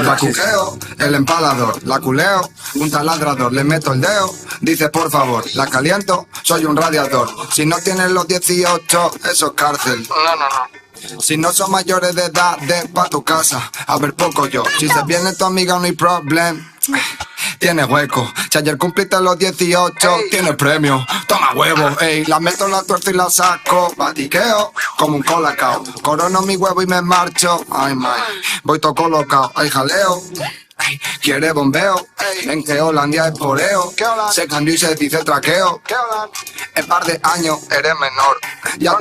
La cuqueo, el empalador, la culeo, un taladrador, le meto el dedo, dice por favor, la caliento, soy un radiador. Si no tienes los 18, eso es cárcel. No. Si no son mayores de edad, de pa' tu casa, a ver poco yo. Si se viene tu amiga no hay problem, tiene hueco. Si ayer cumpliste los 18, tiene premio. Toma huevo, ey, la meto, la tuerzo y la saco. Batiqueo, como un colacao. Corono mi huevo y me marcho. Ay, my, voy todo colocado. Ay, jaleo. Ey, quiere bombeo, en que Holandia es poreo. Se cambió y se dice traqueo. En par de años eres menor. Ya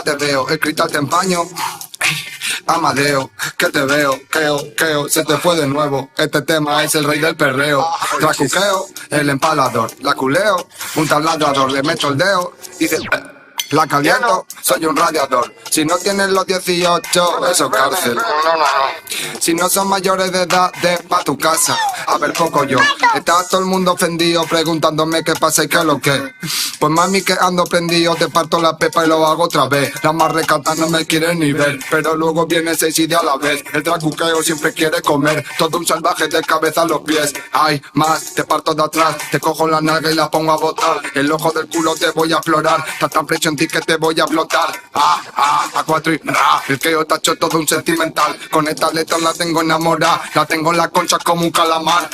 te veo, el cristal te empaño. Amadeo, que te veo, queo, se te fue de nuevo. Este tema es el rey del perreo. Tracuqueo, el empalador, la culeo, un taladrador, le meto el dedo, dice, la caliento, soy un radiador. Si no tienes los 18, eso es cárcel. No. Si no son mayores de edad, de pa' tu casa, a ver poco yo. Está todo el mundo ofendido preguntándome qué pasa y qué es lo que. Pues mami que ando prendido, te parto la pepa y lo hago otra vez. La más recata no me quiere ni ver, pero luego viene 6 ideas a la vez. El tracuqueo siempre quiere comer, todo un salvaje de cabeza a los pies. Ay, más, te parto de atrás, te cojo la nalga y la pongo a botar. El ojo del culo te voy a aflorar, tanta presión en ti que te voy a explotar. A 4 y ra, el que yo tacho todo un sentimental. Con esta letra la tengo enamorada, la tengo en la concha como un calamar.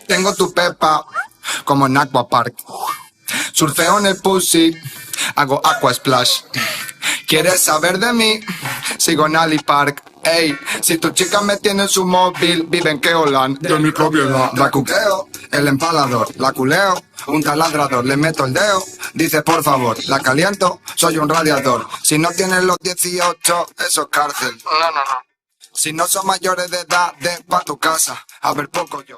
Tengo tu pepa, como en Aquapark. Surfeo en el pussy, hago aqua splash. ¿Quieres saber de mí? Sigo en Ali Park. Ey, si tu chica me tiene en su móvil, vive en Keolan, de mi propiedad. La cuqueo, el empalador, la culeo, un taladrador, le meto el dedo, dice por favor, la caliento, soy un radiador. Si no tienes los 18, eso es cárcel. No. Si no son mayores de edad, de pa' tu casa, a ver poco yo.